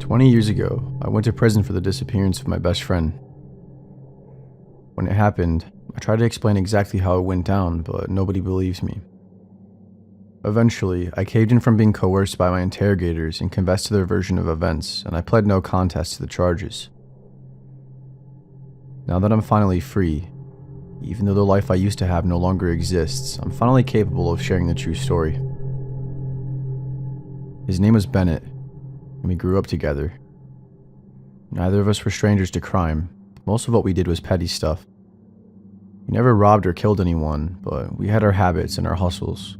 20 years ago, I went to prison for the disappearance of my best friend. When it happened, I tried to explain exactly how it went down, but nobody believed me. Eventually, I caved in from being coerced by my interrogators and confessed to their version of events, and I pled no contest to the charges. Now that I'm finally free, even though the life I used to have no longer exists, I'm finally capable of sharing the true story. His name was Bennett, and we grew up together. Neither of us were strangers to crime. Most of what we did was petty stuff. We never robbed or killed anyone, but we had our habits and our hustles.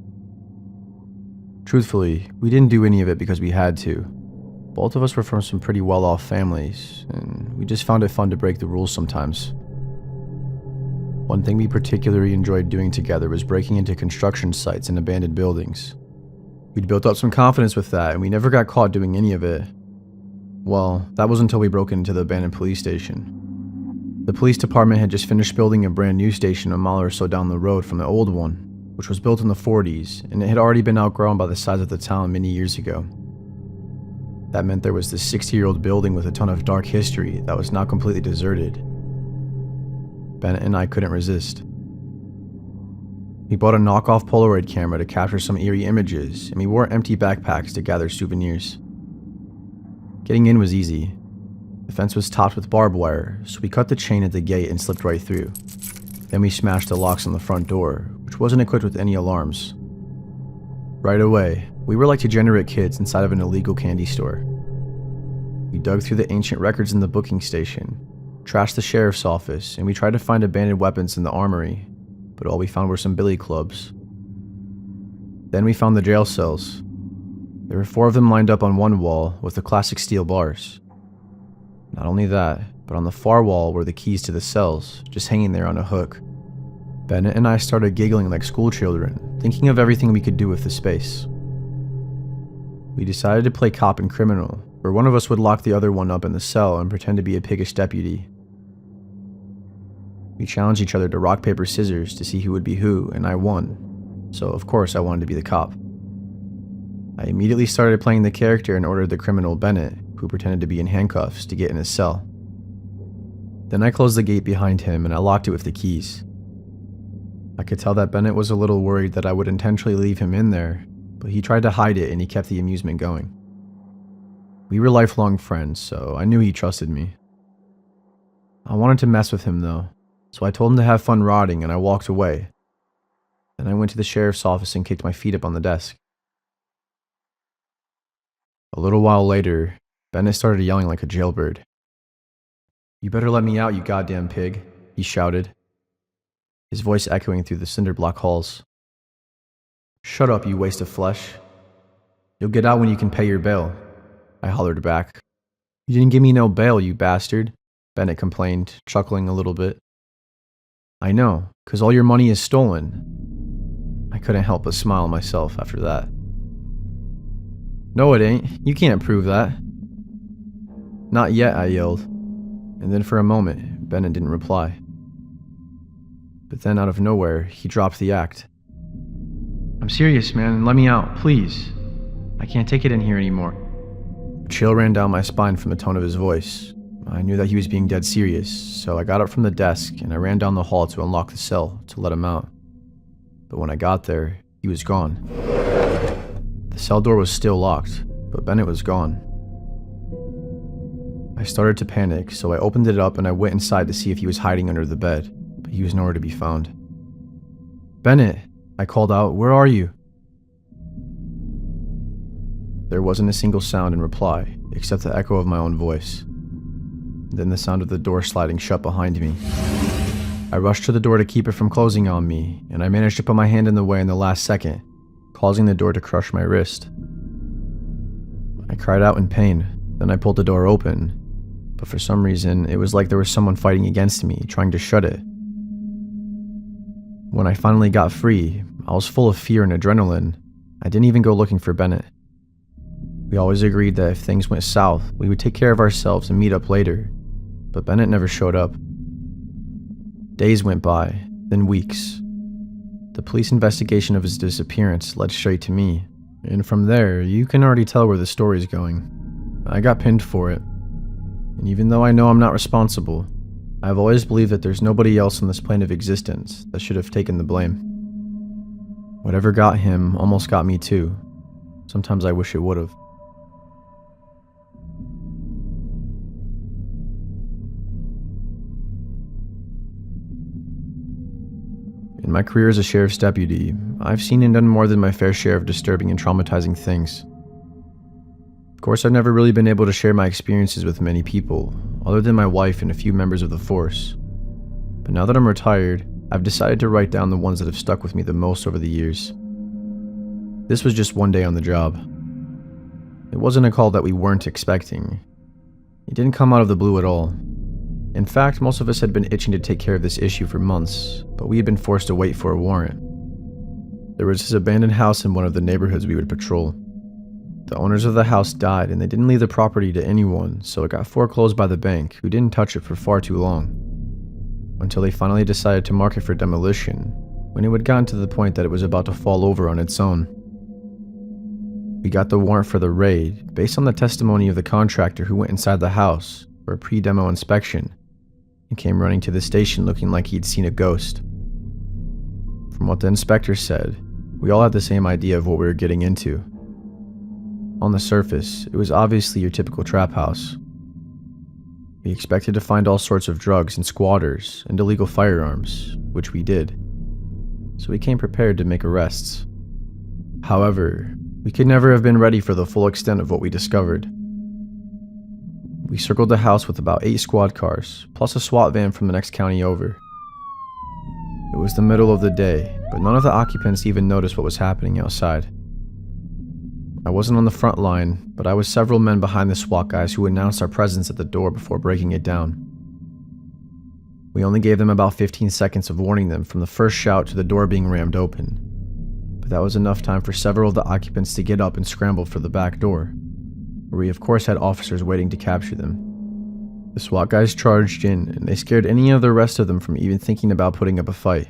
Truthfully, we didn't do any of it because we had to. Both of us were from some pretty well-off families, and we just found it fun to break the rules sometimes. One thing we particularly enjoyed doing together was breaking into construction sites and abandoned buildings. We'd built up some confidence with that, and we never got caught doing any of it. Well, that was until we broke into the abandoned police station. The police department had just finished building a brand new station a mile or so down the road from the old one, which was built in the 40s, and it had already been outgrown by the size of the town many years ago. That meant there was this 60-year-old building with a ton of dark history that was now completely deserted. Bennett and I couldn't resist. We bought a knockoff Polaroid camera to capture some eerie images, and we wore empty backpacks to gather souvenirs. Getting in was easy. The fence was topped with barbed wire, so we cut the chain at the gate and slipped right through. Then we smashed the locks on the front door, which wasn't equipped with any alarms. Right away, we were like degenerate kids inside of an illegal candy store. We dug through the ancient records in the booking station, trashed the sheriff's office, and we tried to find abandoned weapons in the armory, but all we found were some billy clubs. Then we found the jail cells. There were 4 of them lined up on one wall with the classic steel bars. Not only that, but on the far wall were the keys to the cells, just hanging there on a hook. Bennett and I started giggling like schoolchildren, thinking of everything we could do with the space. We decided to play cop and criminal, where one of us would lock the other one up in the cell and pretend to be a piggish deputy. We challenged each other to rock, paper, scissors to see who would be who, and I won, so of course I wanted to be the cop. I immediately started playing the character and ordered the criminal Bennett, who pretended to be in handcuffs, to get in his cell. Then I closed the gate behind him and I locked it with the keys. I could tell that Bennett was a little worried that I would intentionally leave him in there, but he tried to hide it and he kept the amusement going. We were lifelong friends, so I knew he trusted me. I wanted to mess with him though, so I told him to have fun rotting and I walked away. Then I went to the sheriff's office and kicked my feet up on the desk. A little while later, Bennett started yelling like a jailbird. "You better let me out, you goddamn pig," he shouted, his voice echoing through the cinder-block halls. "Shut up, you waste of flesh. You'll get out when you can pay your bail," I hollered back. "You didn't give me no bail, you bastard," Bennett complained, chuckling a little bit. "I know, 'cause all your money is stolen." I couldn't help but smile myself after that. "No it ain't, you can't prove that." "Not yet," I yelled, and then for a moment, Bennett didn't reply. But then out of nowhere, he dropped the act. "I'm serious, man, let me out, please. I can't take it in here anymore." A chill ran down my spine from the tone of his voice. I knew that he was being dead serious, so I got up from the desk and I ran down the hall to unlock the cell to let him out. But when I got there, he was gone. The cell door was still locked, but Bennett was gone. I started to panic, so I opened it up and I went inside to see if he was hiding under the bed, but he was nowhere to be found. "Bennett," I called out, "where are you?" There wasn't a single sound in reply, except the echo of my own voice. Then the sound of the door sliding shut behind me. I rushed to the door to keep it from closing on me, and I managed to put my hand in the way in the last second, causing the door to crush my wrist. I cried out in pain, then I pulled the door open, but for some reason, it was like there was someone fighting against me, trying to shut it. When I finally got free, I was full of fear and adrenaline. I didn't even go looking for Bennett. We always agreed that if things went south, we would take care of ourselves and meet up later, but Bennett never showed up. Days went by, then weeks. The police investigation of his disappearance led straight to me, and from there, you can already tell where the story's going. I got pinned for it. And even though I know I'm not responsible, I've always believed that there's nobody else on this plane of existence that should have taken the blame. Whatever got him almost got me too. Sometimes I wish it would have. In my career as a sheriff's deputy, I've seen and done more than my fair share of disturbing and traumatizing things. Of course, I've never really been able to share my experiences with many people, other than my wife and a few members of the force. But now that I'm retired, I've decided to write down the ones that have stuck with me the most over the years. This was just one day on the job. It wasn't a call that we weren't expecting. It didn't come out of the blue at all. In fact, most of us had been itching to take care of this issue for months, but we had been forced to wait for a warrant. There was this abandoned house in one of the neighborhoods we would patrol. The owners of the house died and they didn't leave the property to anyone, so it got foreclosed by the bank, who didn't touch it for far too long. Until they finally decided to mark it for demolition, when it had gotten to the point that it was about to fall over on its own. We got the warrant for the raid based on the testimony of the contractor who went inside the house for a pre-demo inspection and came running to the station looking like he'd seen a ghost. From what the inspector said, we all had the same idea of what we were getting into. On the surface, it was obviously your typical trap house. We expected to find all sorts of drugs and squatters and illegal firearms, which we did. So we came prepared to make arrests. However, we could never have been ready for the full extent of what we discovered. We circled the house with about 8 squad cars, plus a SWAT van from the next county over. It was the middle of the day, but none of the occupants even noticed what was happening outside. I wasn't on the front line, but I was several men behind the SWAT guys who announced our presence at the door before breaking it down. We only gave them about 15 seconds of warning them from the first shout to the door being rammed open, but that was enough time for several of the occupants to get up and scramble for the back door, where we of course had officers waiting to capture them. The SWAT guys charged in, and they scared any of the rest of them from even thinking about putting up a fight.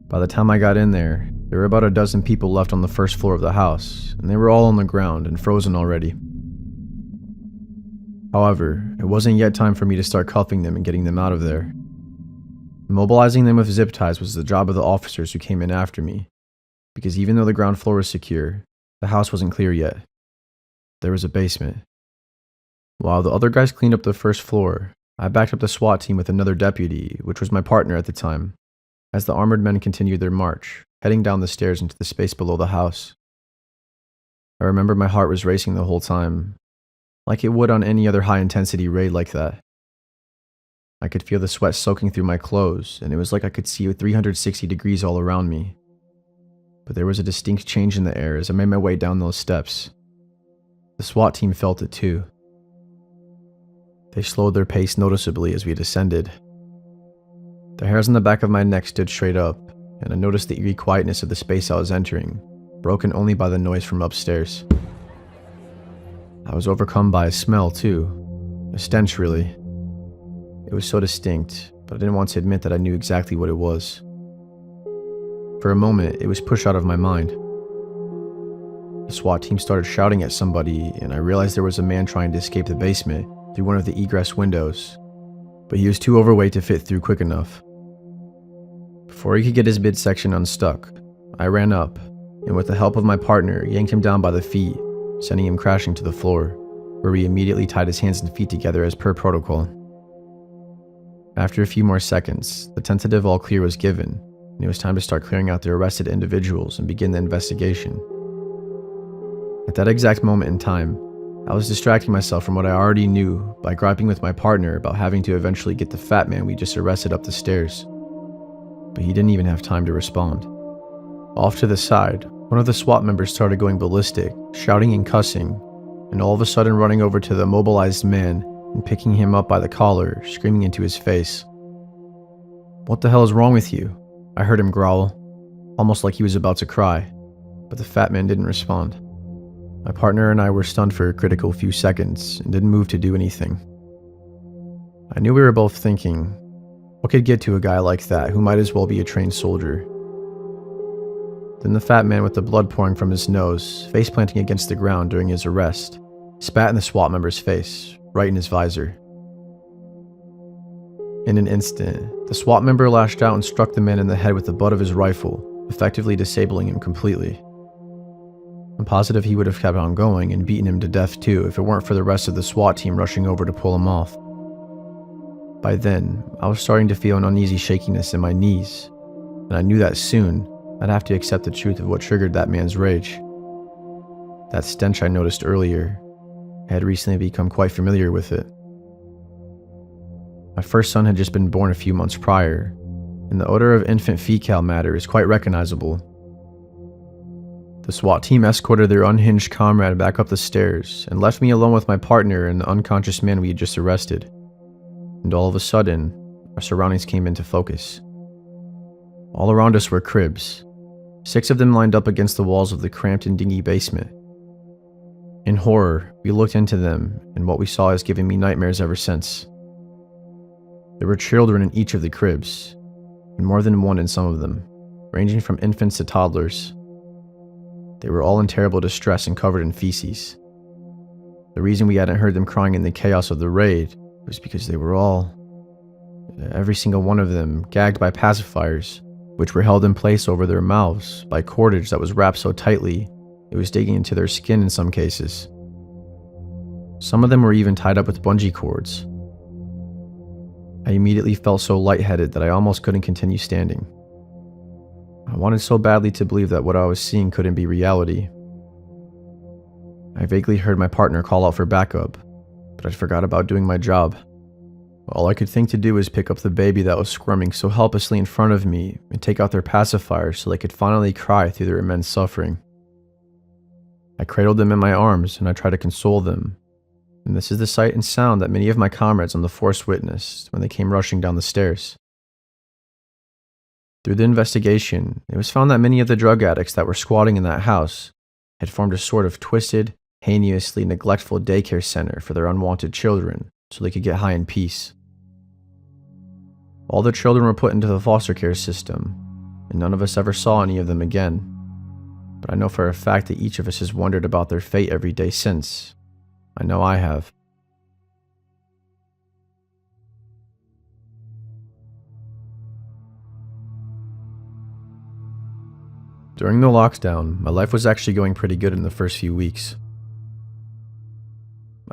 By the time I got in there were about a dozen people left on the first floor of the house, and they were all on the ground and frozen already. However, it wasn't yet time for me to start cuffing them and getting them out of there. Immobilizing them with zip ties was the job of the officers who came in after me, because even though the ground floor was secure, the house wasn't clear yet. There was a basement. While the other guys cleaned up the first floor, I backed up the SWAT team with another deputy, which was my partner at the time, as the armored men continued their march, heading down the stairs into the space below the house. I remember my heart was racing the whole time, like it would on any other high-intensity raid like that. I could feel the sweat soaking through my clothes, and it was like I could see 360 degrees all around me. But there was a distinct change in the air as I made my way down those steps. The SWAT team felt it too. They slowed their pace noticeably as we descended. The hairs on the back of my neck stood straight up, and I noticed the eerie quietness of the space I was entering, broken only by the noise from upstairs. I was overcome by a smell too, a stench really. It was so distinct, but I didn't want to admit that I knew exactly what it was. For a moment, it was pushed out of my mind. The SWAT team started shouting at somebody, and I realized there was a man trying to escape the basement through one of the egress windows, but he was too overweight to fit through quick enough. Before he could get his midsection unstuck, I ran up, and with the help of my partner, yanked him down by the feet, sending him crashing to the floor, where we immediately tied his hands and feet together as per protocol. After a few more seconds, the tentative all clear was given, and it was time to start clearing out the arrested individuals and begin the investigation. At that exact moment in time, I was distracting myself from what I already knew by griping with my partner about having to eventually get the fat man we just arrested up the stairs. But he didn't even have time to respond. Off to the side, one of the SWAT members started going ballistic, shouting and cussing, and all of a sudden running over to the immobilized man and picking him up by the collar, screaming into his face. "What the hell is wrong with you?" I heard him growl, almost like he was about to cry, but the fat man didn't respond. My partner and I were stunned for a critical few seconds and didn't move to do anything. I knew we were both thinking, what could get to a guy like that who might as well be a trained soldier? Then the fat man with the blood pouring from his nose, face planting against the ground during his arrest, spat in the SWAT member's face, right in his visor. In an instant, the SWAT member lashed out and struck the man in the head with the butt of his rifle, effectively disabling him completely. I'm positive he would have kept on going and beaten him to death too if it weren't for the rest of the SWAT team rushing over to pull him off. By then, I was starting to feel an uneasy shakiness in my knees, and I knew that soon I'd have to accept the truth of what triggered that man's rage. That stench I noticed earlier, I had recently become quite familiar with it. My first son had just been born a few months prior, and the odor of infant fecal matter is quite recognizable. The SWAT team escorted their unhinged comrade back up the stairs and left me alone with my partner and the unconscious man we had just arrested. And all of a sudden, our surroundings came into focus. All around us were cribs, 6 of them lined up against the walls of the cramped and dingy basement. In horror, we looked into them, and what we saw has given me nightmares ever since. There were children in each of the cribs, and more than one in some of them, ranging from infants to toddlers. They were all in terrible distress and covered in feces. The reason we hadn't heard them crying in the chaos of the raid was because they were all, every single one of them, gagged by pacifiers, which were held in place over their mouths by cordage that was wrapped so tightly it was digging into their skin in some cases. Some of them were even tied up with bungee cords. I immediately felt so lightheaded that I almost couldn't continue standing. I wanted so badly to believe that what I was seeing couldn't be reality. I vaguely heard my partner call out for backup, but I forgot about doing my job. All I could think to do was pick up the baby that was squirming so helplessly in front of me and take out their pacifiers so they could finally cry through their immense suffering. I cradled them in my arms and I tried to console them, and this is the sight and sound that many of my comrades on the force witnessed when they came rushing down the stairs. Through the investigation, it was found that many of the drug addicts that were squatting in that house had formed a sort of twisted, heinously neglectful daycare center for their unwanted children so they could get high in peace. All the children were put into the foster care system, and none of us ever saw any of them again. But I know for a fact that each of us has wondered about their fate every day since. I know I have. During the lockdown, my life was actually going pretty good in the first few weeks.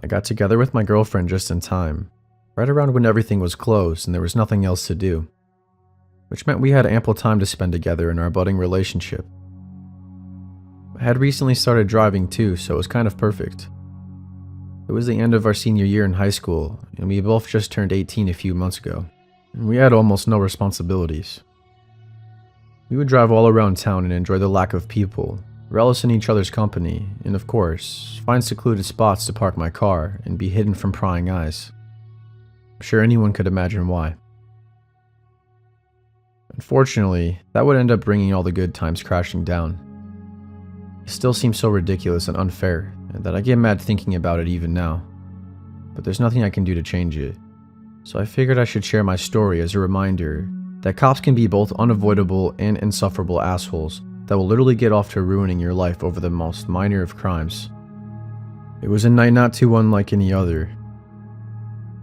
I got together with my girlfriend just in time, right around when everything was closed and there was nothing else to do, which meant we had ample time to spend together in our budding relationship. I had recently started driving too, so it was kind of perfect. It was the end of our senior year in high school, and we both just turned 18 a few months ago, and we had almost no responsibilities. We would drive all around town and enjoy the lack of people, relish in each other's company, and of course, find secluded spots to park my car and be hidden from prying eyes. I'm sure anyone could imagine why. Unfortunately, that would end up bringing all the good times crashing down. It still seems so ridiculous and unfair that I get mad thinking about it even now. But there's nothing I can do to change it. So I figured I should share my story as a reminder that cops can be both unavoidable and insufferable assholes that will literally get off to ruining your life over the most minor of crimes. It was a night not too unlike any other.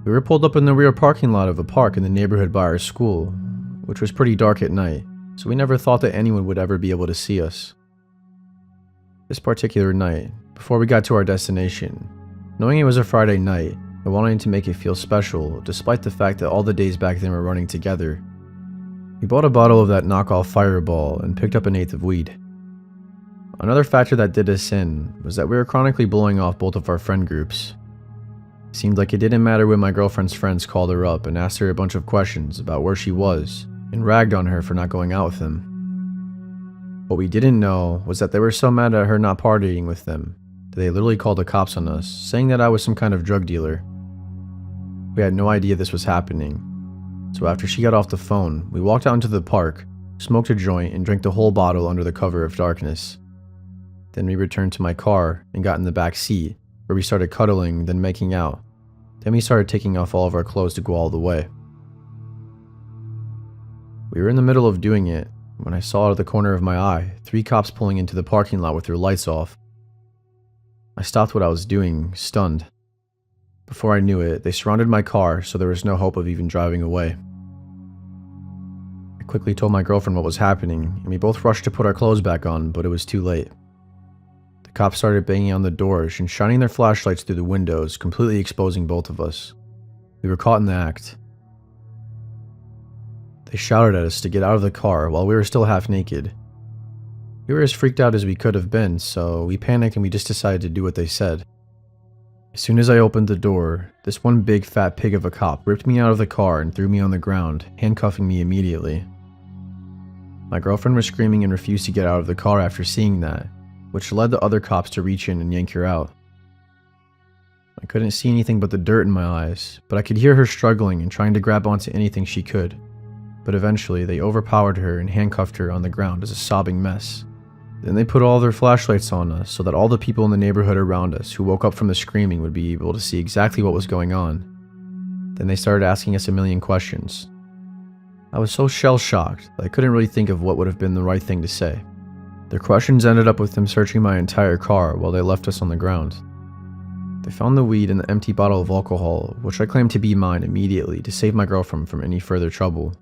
We were pulled up in the rear parking lot of a park in the neighborhood by our school, which was pretty dark at night, so we never thought that anyone would ever be able to see us. This particular night, before we got to our destination, knowing it was a Friday night and wanting to make it feel special despite the fact that all the days back then were running together, we bought a bottle of that knockoff Fireball and picked up an eighth of weed. Another factor that did us in was that we were chronically blowing off both of our friend groups. It seemed like it didn't matter when my girlfriend's friends called her up and asked her a bunch of questions about where she was and ragged on her for not going out with them. What we didn't know was that they were so mad at her not partying with them that they literally called the cops on us, saying that I was some kind of drug dealer. We had no idea this was happening, so after she got off the phone, we walked out into the park, smoked a joint, and drank the whole bottle under the cover of darkness. Then we returned to my car and got in the back seat, where we started cuddling, then making out. Then we started taking off all of our clothes to go all the way. We were in the middle of doing it when I saw out of the corner of my eye 3 cops pulling into the parking lot with their lights off. I stopped what I was doing, stunned. Before I knew it, they surrounded my car, so there was no hope of even driving away. I quickly told my girlfriend what was happening, and we both rushed to put our clothes back on, but it was too late. The cops started banging on the doors and shining their flashlights through the windows, completely exposing both of us. We were caught in the act. They shouted at us to get out of the car while we were still half naked. We were as freaked out as we could have been, so we panicked and we just decided to do what they said. As soon as I opened the door, this one big fat pig of a cop ripped me out of the car and threw me on the ground, handcuffing me immediately. My girlfriend was screaming and refused to get out of the car after seeing that, which led the other cops to reach in and yank her out. I couldn't see anything but the dirt in my eyes, but I could hear her struggling and trying to grab onto anything she could. But eventually, they overpowered her and handcuffed her on the ground as a sobbing mess. Then they put all their flashlights on us so that all the people in the neighborhood around us who woke up from the screaming would be able to see exactly what was going on. Then they started asking us a million questions. I was so shell-shocked that I couldn't really think of what would have been the right thing to say. Their questions ended up with them searching my entire car while they left us on the ground. They found the weed and the empty bottle of alcohol, which I claimed to be mine immediately to save my girlfriend from any further trouble.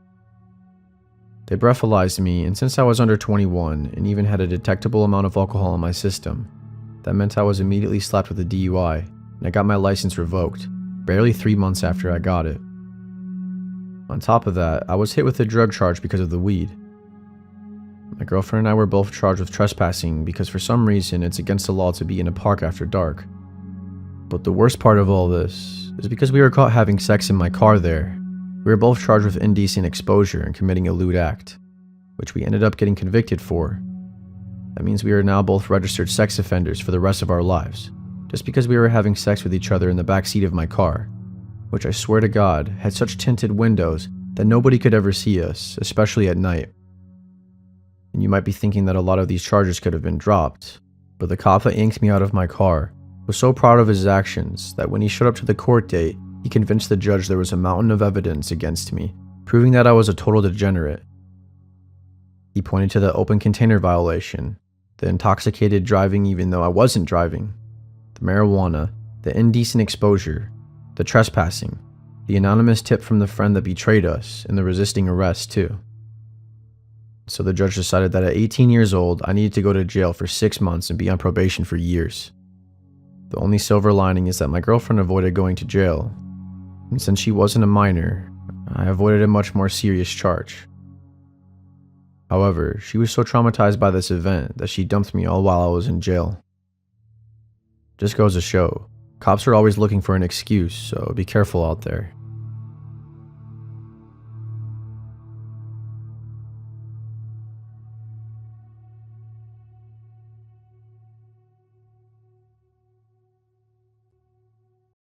They breathalyzed me, and since I was under 21 and even had a detectable amount of alcohol in my system, that meant I was immediately slapped with a DUI, and I got my license revoked, barely 3 months after I got it. On top of that, I was hit with a drug charge because of the weed. My girlfriend and I were both charged with trespassing because for some reason it's against the law to be in a park after dark. But the worst part of all this is because we were caught having sex in my car there, we were both charged with indecent exposure and committing a lewd act, which we ended up getting convicted for. That means we are now both registered sex offenders for the rest of our lives, just because we were having sex with each other in the backseat of my car, which I swear to God had such tinted windows that nobody could ever see us, especially at night. And you might be thinking that a lot of these charges could have been dropped, but the cop that yanked me out of my car was so proud of his actions that when he showed up to the court date, he convinced the judge there was a mountain of evidence against me, proving that I was a total degenerate. He pointed to the open container violation, the intoxicated driving even though I wasn't driving, the marijuana, the indecent exposure, the trespassing, the anonymous tip from the friend that betrayed us, and the resisting arrest too. So the judge decided that at 18 years old, I needed to go to jail for 6 months and be on probation for years. The only silver lining is that my girlfriend avoided going to jail, and since she wasn't a minor, I avoided a much more serious charge. However, she was so traumatized by this event that she dumped me all while I was in jail. Just goes to show, cops are always looking for an excuse, so be careful out there.